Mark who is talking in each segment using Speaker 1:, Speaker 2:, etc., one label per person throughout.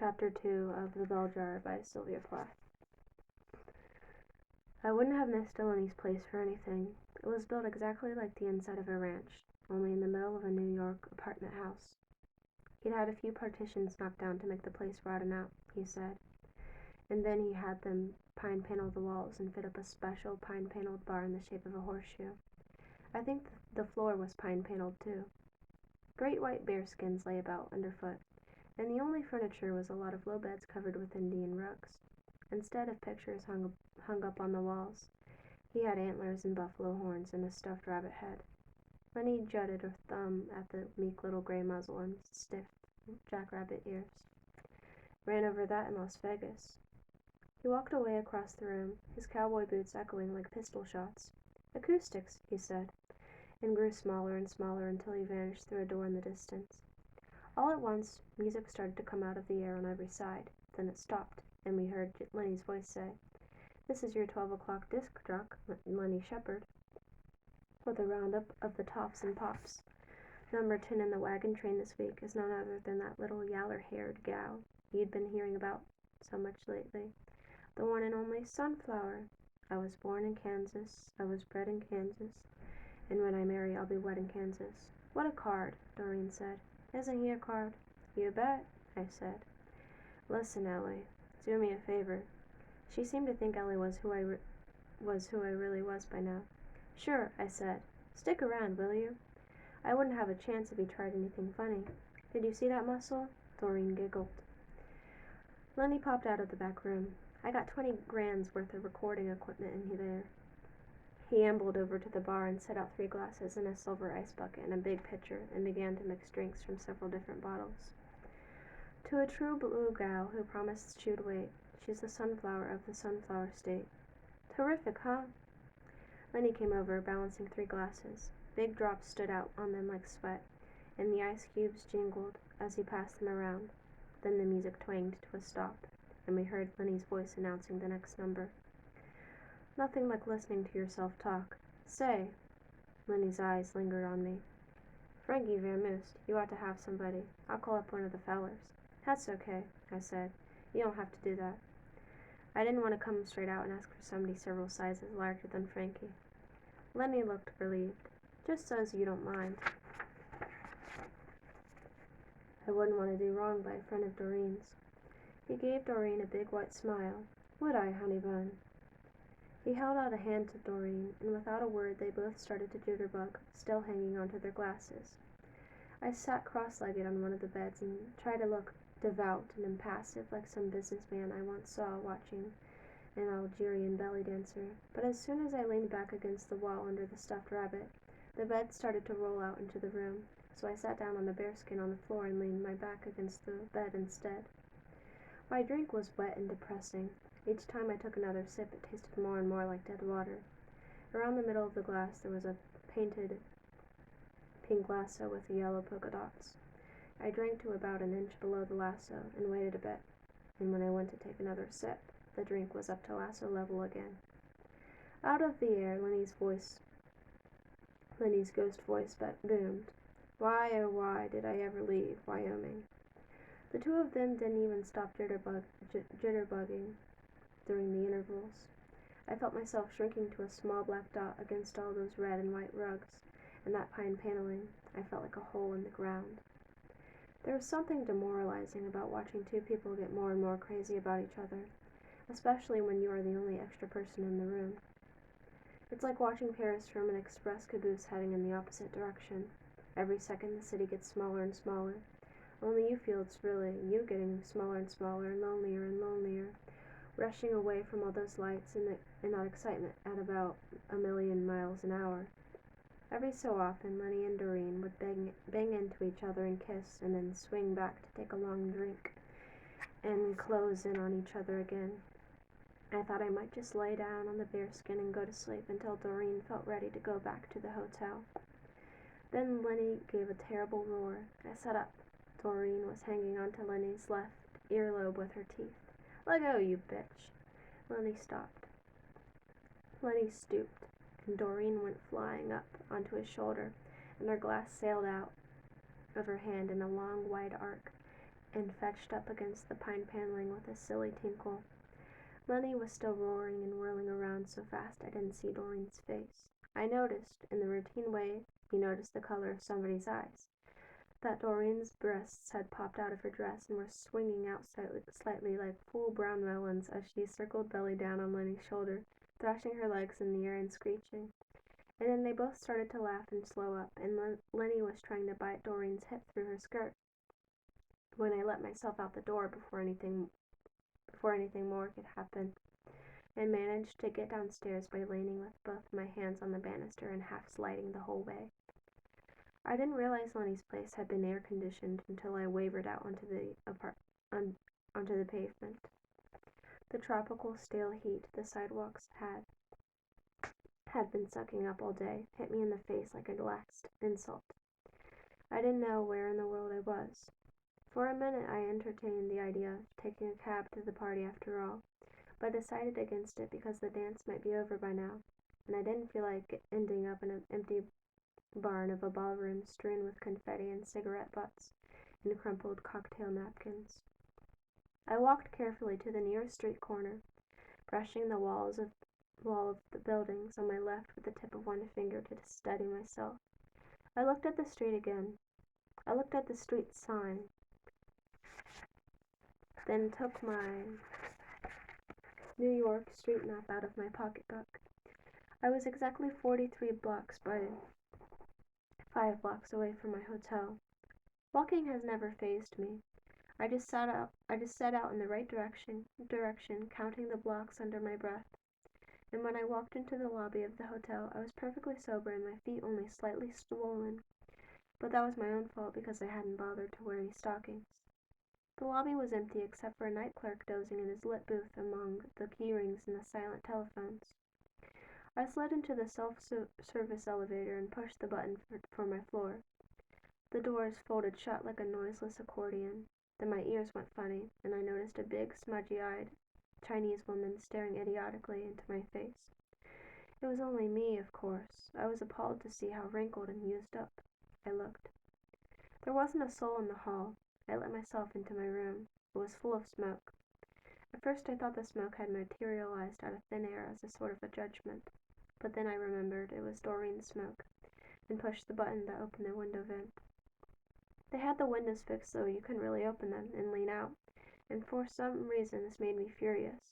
Speaker 1: Chapter 2 of The Bell Jar by Sylvia Plath. I wouldn't have missed Delaney's place for anything. It was built exactly like the inside of a ranch, only in the middle of a New York apartment house. He'd had a few partitions knocked down to make the place broaden out, he said, and then he had them pine-panel the walls and fit up a special pine-paneled bar in the shape of a horseshoe. I think the floor was pine-paneled too. Great white bearskins lay about underfoot, and the only furniture was a lot of low beds covered with Indian rugs. Instead of pictures hung up on the walls, he had antlers and buffalo horns and a stuffed rabbit head. Lenny jutted her thumb at the meek little gray muzzle and stiff jackrabbit ears. Ran over that in Las Vegas. He walked away across the room, his cowboy boots echoing like pistol shots. Acoustics, he said, and grew smaller and smaller until he vanished through a door in the distance. All at once, music started to come out of the air on every side. Then it stopped, and we heard Lenny's voice say, "This is your 12 o'clock disc jock, Lenny Shepard," with a roundup of the tops and pops. Number 10 in the wagon train this week is none other than that little yaller-haired gal you'd been hearing about so much lately. The one and only Sunflower. I was born in Kansas. I was bred in Kansas. And when I marry, I'll be wed in Kansas. What a card, Doreen said. Isn't he a card? You bet, I said. Listen, Ellie, do me a favor. She seemed to think Ellie was who I really was by now. Sure, I said. Stick around, will you? I wouldn't have a chance if he tried anything funny. Did you see that muscle? Doreen giggled. Lenny popped out of the back room. I got 20 grand's worth of recording equipment in there. He ambled over to the bar and set out 3 glasses and a silver ice bucket and a big pitcher and began to mix drinks from several different bottles. To a true blue gal who promised she would wait, she's the sunflower of the Sunflower State. Terrific, huh? Lenny came over, balancing 3 glasses. Big drops stood out on them like sweat, and the ice cubes jingled as he passed them around. Then the music twanged to a stop, and we heard Lenny's voice announcing the next number. Nothing like listening to yourself talk. Say, Lenny's eyes lingered on me. Frankie Vermoost, you ought to have somebody. I'll call up one of the fellers. That's okay, I said. You don't have to do that. I didn't want to come straight out and ask for somebody several sizes larger than Frankie. Lenny looked relieved. Just so's you don't mind. I wouldn't want to do wrong by a friend of Doreen's. He gave Doreen a big white smile. Would I, honey bun? He held out a hand to Doreen, and without a word they both started to jitterbug, still hanging onto their glasses. I sat cross-legged on one of the beds and tried to look devout and impassive like some businessman I once saw watching an Algerian belly dancer, but as soon as I leaned back against the wall under the stuffed rabbit, the bed started to roll out into the room, so I sat down on the bearskin on the floor and leaned my back against the bed instead. My drink was wet and depressing. Each time I took another sip, it tasted more and more like dead water. Around the middle of the glass there was a painted pink lasso with yellow polka dots. I drank to about an inch below the lasso and waited a bit, and when I went to take another sip, the drink was up to lasso level again. Out of the air, Lenny's ghost voice boomed. Why, oh why did I ever leave Wyoming? The two of them didn't even stop jitterbugging during the intervals. I felt myself shrinking to a small black dot against all those red and white rugs, and that pine paneling. I felt like a hole in the ground. There was something demoralizing about watching 2 people get more and more crazy about each other, especially when you are the only extra person in the room. It's like watching Paris from an express caboose heading in the opposite direction. Every second the city gets smaller and smaller. Only you feel it's really you getting smaller and smaller and lonelier, rushing away from all those lights and that excitement at about 1,000,000 miles an hour. Every so often, Lenny and Doreen would bang into each other and kiss, and then swing back to take a long drink, and close in on each other again. I thought I might just lay down on the bearskin and go to sleep until Doreen felt ready to go back to the hotel. Then Lenny gave a terrible roar. I sat up. Doreen was hanging onto Lenny's left earlobe with her teeth. Let go, you bitch. Lenny stopped. Lenny stooped, and Doreen went flying up onto his shoulder, and her glass sailed out of her hand in a long, wide arc. and fetched up against the pine paneling with a silly tinkle. Lenny was still roaring and whirling around so fast I didn't see Doreen's face. I noticed, in the routine way you notice the color of somebody's eyes, that Doreen's breasts had popped out of her dress and were swinging out slightly like full brown melons as she circled belly down on Lenny's shoulder, thrashing her legs in the air and screeching. And then they both started to laugh and slow up, and Lenny was trying to bite Doreen's hip through her skirt. When I let myself out the door before anything more could happen, and managed to get downstairs by leaning with both my hands on the banister and half sliding the whole way. I didn't realize Lenny's place had been air conditioned until I wavered out onto the pavement. The tropical stale heat the sidewalks had been sucking up all day hit me in the face like a last insult. I didn't know where in the world I was. For a minute I entertained the idea of taking a cab to the party after all, but decided against it because the dance might be over by now, and I didn't feel like ending up in an empty barn of a ballroom strewn with confetti and cigarette butts and crumpled cocktail napkins. I walked carefully to the nearest street corner, brushing the wall of the buildings on my left with the tip of one finger to steady myself. I looked at the street again. I looked at the street sign, then took my New York street map out of my pocketbook. I was exactly 43 blocks by 5 blocks away from my hotel. Walking has never fazed me. I just set out in the right direction, counting the blocks under my breath. And when I walked into the lobby of the hotel, I was perfectly sober and my feet only slightly swollen. But that was my own fault because I hadn't bothered to wear any stockings. The lobby was empty except for a night clerk dozing in his lit booth among the key rings and the silent telephones. I slid into the self-service elevator and pushed the button for my floor. The doors folded shut like a noiseless accordion. Then my ears went funny, and I noticed a big, smudgy-eyed Chinese woman staring idiotically into my face. It was only me, of course. I was appalled to see how wrinkled and used up I looked. There wasn't a soul in the hall. I let myself into my room. It was full of smoke. At first I thought the smoke had materialized out of thin air as a sort of a judgment, but then I remembered it was Doreen's smoke, and pushed the button that opened the window vent. They had the windows fixed so you couldn't really open them and lean out, and for some reason this made me furious.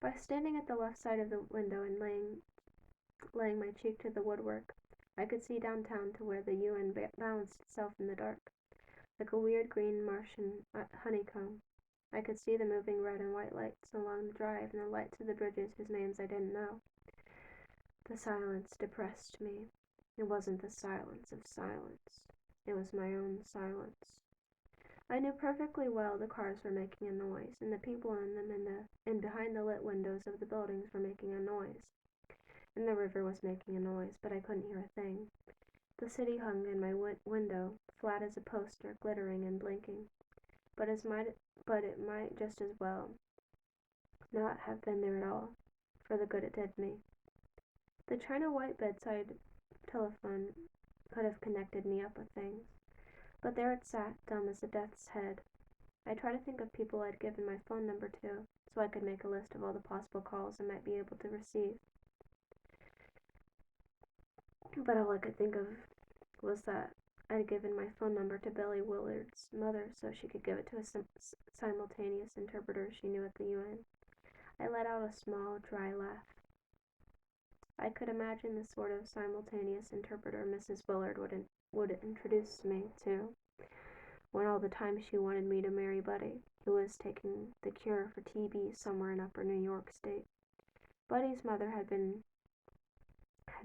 Speaker 1: By standing at the left side of the window and laying my cheek to the woodwork, I could see downtown to where the UN balanced itself in the dark, like a weird green Martian honeycomb. I could see the moving red and white lights along the drive and the lights of the bridges whose names I didn't know. The silence depressed me. It wasn't the silence of silence. It was my own silence. I knew perfectly well the cars were making a noise, and the people in them and behind the lit windows of the buildings were making a noise. And the river was making a noise, but I couldn't hear a thing. The city hung in my window, flat as a poster, glittering and blinking. But it might just as well not have been there at all, for the good it did me. The china white bedside telephone could have connected me up with things, but there it sat, dumb as a death's head. I tried to think of people I'd given my phone number to, so I could make a list of all the possible calls I might be able to receive. But all I could think of was that I'd given my phone number to Billy Willard's mother so she could give it to a simultaneous interpreter she knew at the UN. I let out a small, dry laugh. I could imagine the sort of simultaneous interpreter Mrs. Willard would introduce me to when all the time she wanted me to marry Buddy, who was taking the cure for TB somewhere in upper New York State. Buddy's mother had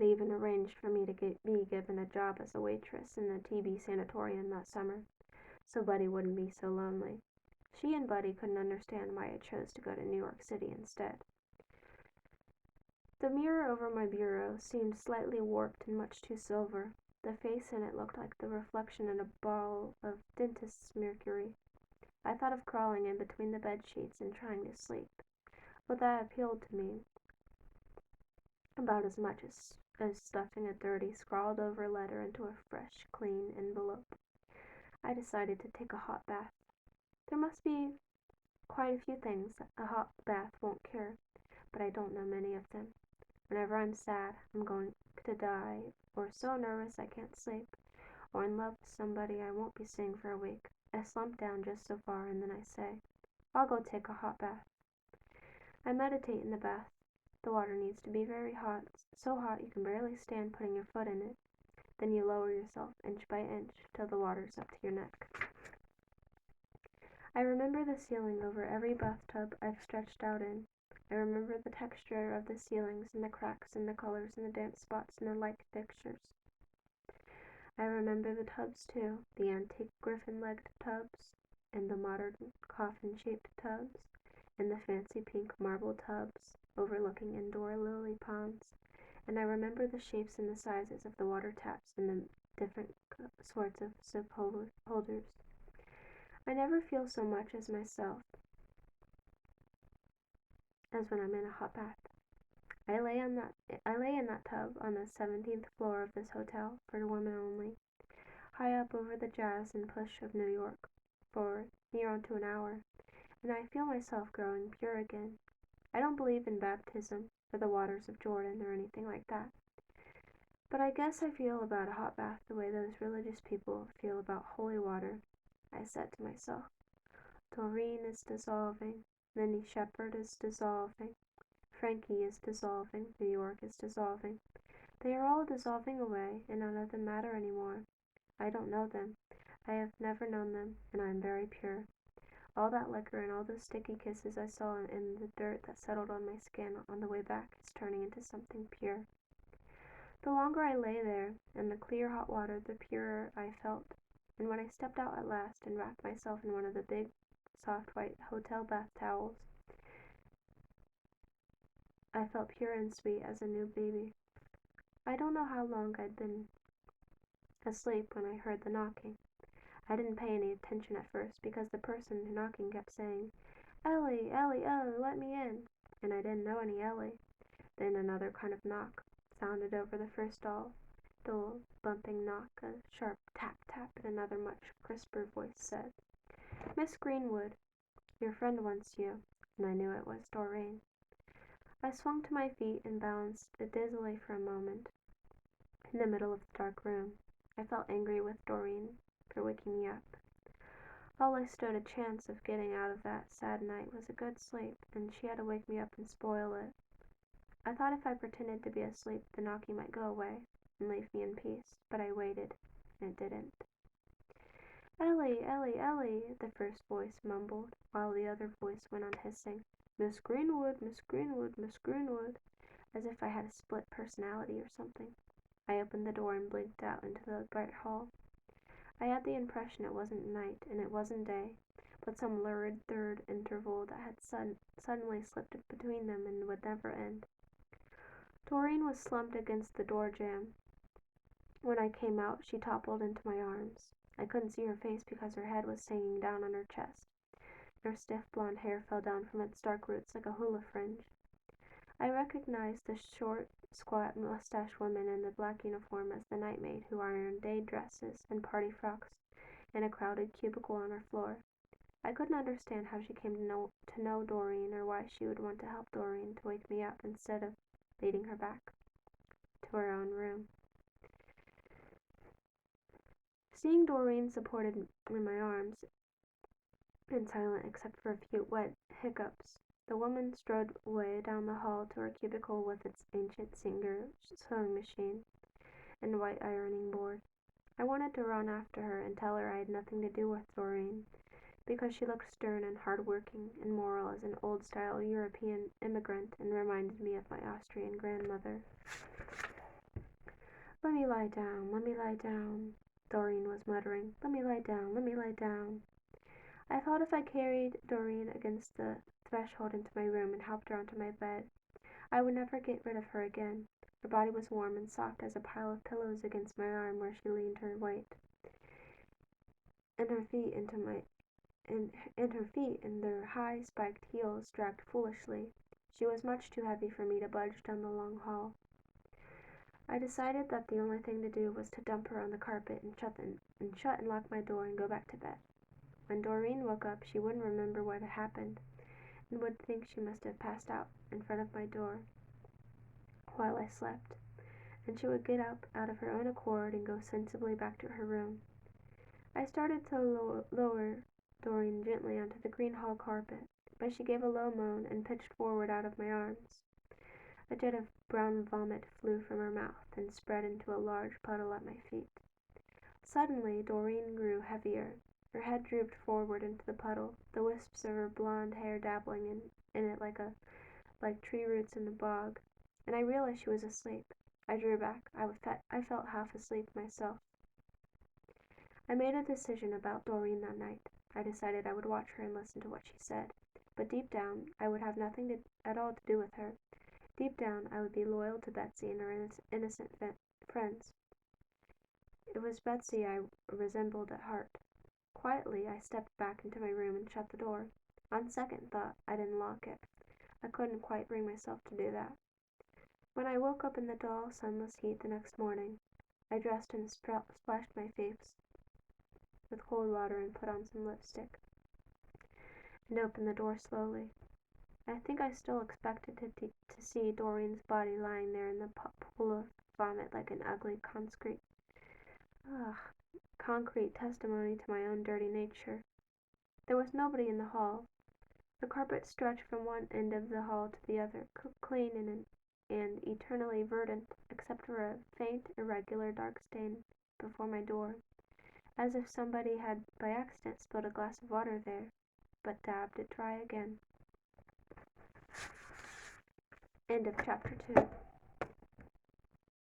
Speaker 1: even arranged for me to be given a job as a waitress in the TB sanatorium that summer, so Buddy wouldn't be so lonely. She and Buddy couldn't understand why I chose to go to New York City instead. The mirror over my bureau seemed slightly warped and much too silver. The face in it looked like the reflection in a ball of dentist's mercury. I thought of crawling in between the bed sheets and trying to sleep, but that appealed to me about as much as stuffing a dirty, scrawled-over letter into a fresh, clean envelope. I decided to take a hot bath. There must be quite a few things a hot bath won't cure, but I don't know many of them. Whenever I'm sad, I'm going to die, or so nervous I can't sleep, or in love with somebody I won't be seeing for a week, I slump down just so far and then I say, I'll go take a hot bath. I meditate in the bath. The water needs to be very hot, so hot you can barely stand putting your foot in it. Then you lower yourself inch by inch till the water's up to your neck. I remember the ceiling over every bathtub I've stretched out in. I remember the texture of the ceilings and the cracks and the colors and the damp spots and the light fixtures. I remember the tubs too, the antique griffin-legged tubs, and the modern coffin-shaped tubs, and the fancy pink marble tubs overlooking indoor lily ponds. And I remember the shapes and the sizes of the water taps and the different sorts of soap holders. I never feel so much as myself as when I'm in a hot bath. I lay in that tub on the 17th floor of this hotel for women only, high up over the jazz and push of New York, for near onto an hour, and I feel myself growing pure again. I don't believe in baptism or the waters of Jordan or anything like that, but I guess I feel about a hot bath the way those religious people feel about holy water. I said to myself, Doreen is dissolving, Lindy Shepherd is dissolving, Frankie is dissolving, New York is dissolving. They are all dissolving away, and none of them matter anymore. I don't know them. I have never known them, and I am very pure. All that liquor and all those sticky kisses I saw in the dirt that settled on my skin on the way back is turning into something pure. The longer I lay there, in the clear hot water, the purer I felt, and when I stepped out at last and wrapped myself in one of the big, soft white hotel bath towels, I felt pure and sweet as a new baby. I don't know how long I'd been asleep when I heard the knocking. I didn't pay any attention at first because the person knocking kept saying, Ellie, Ellie, Ellie, let me in, and I didn't know any Ellie. Then another kind of knock sounded over the first dull bumping knock. A sharp tap tap, and another much crisper voice said, Miss Greenwood, your friend wants you, and I knew it was Doreen. I swung to my feet and balanced dizzily for a moment in the middle of the dark room. I felt angry with Doreen for waking me up. All I stood a chance of getting out of that sad night was a good sleep, and she had to wake me up and spoil it. I thought if I pretended to be asleep, the knocking might go away and leave me in peace, but I waited, and it didn't. Ellie, Ellie, Ellie, the first voice mumbled, while the other voice went on hissing, Miss Greenwood, Miss Greenwood, Miss Greenwood, as if I had a split personality or something. I opened the door and blinked out into the bright hall. I had the impression it wasn't night and it wasn't day, but some lurid third interval that had suddenly slipped between them and would never end. Doreen was slumped against the door jamb. When I came out, she toppled into my arms. I couldn't see her face because her head was hanging down on her chest. Her stiff blonde hair fell down from its dark roots like a hula fringe. I recognized the short, squat, mustached woman in the black uniform as the night maid who ironed day dresses and party frocks in a crowded cubicle on our floor. I couldn't understand how she came to know Doreen or why she would want to help Doreen to wake me up instead of leading her back to her own room. Seeing Doreen supported in my arms and silent except for a few wet hiccups, the woman strode away down the hall to her cubicle with its ancient Singer sewing machine and white ironing board. I wanted to run after her and tell her I had nothing to do with Doreen, because she looked stern and hard-working and moral as an old-style European immigrant and reminded me of my Austrian grandmother. Let me lie down, Doreen was muttering. Let me lie down. I thought if I carried Doreen against the threshold into my room and helped her onto my bed, I would never get rid of her again. Her body was warm and soft as a pile of pillows against my arm where she leaned her weight, and her feet in their high spiked heels dragged foolishly. She was much too heavy for me to budge down the long hall. I decided that the only thing to do was to dump her on the carpet and shut and lock my door and go back to bed. When Doreen woke up, she wouldn't remember what had happened and would think she must have passed out in front of my door while I slept, and she would get up out of her own accord and go sensibly back to her room. I started to lower Doreen gently onto the green hall carpet, but she gave a low moan and pitched forward out of my arms. A jet of brown vomit flew from her mouth and spread into a large puddle at my feet. Suddenly Doreen grew heavier. Her head drooped forward into the puddle, the wisps of her blonde hair dabbling in it like tree roots in the bog, and I realized she was asleep. I drew back. I felt half asleep myself. I made a decision about Doreen that night. I decided I would watch her and listen to what she said, but deep down I would have nothing at all to do with her. Deep down I would be loyal to Betsy and her innocent friends. It was Betsy I resembled at heart. Quietly I stepped back into my room and shut the door. On second thought, I didn't lock it. I couldn't quite bring myself to do that. When I woke up in the dull, sunless heat the next morning, I dressed and splashed my face with cold water and put on some lipstick, and opened the door slowly. I think I still expected to see Doreen's body lying there in the pool of vomit like an ugly concrete testimony to my own dirty nature. There was nobody in the hall. The carpet stretched from one end of the hall to the other, clean and eternally verdant, except for a faint, irregular dark stain before my door, as if somebody had by accident spilled a glass of water there, but dabbed it dry again. End of chapter 2.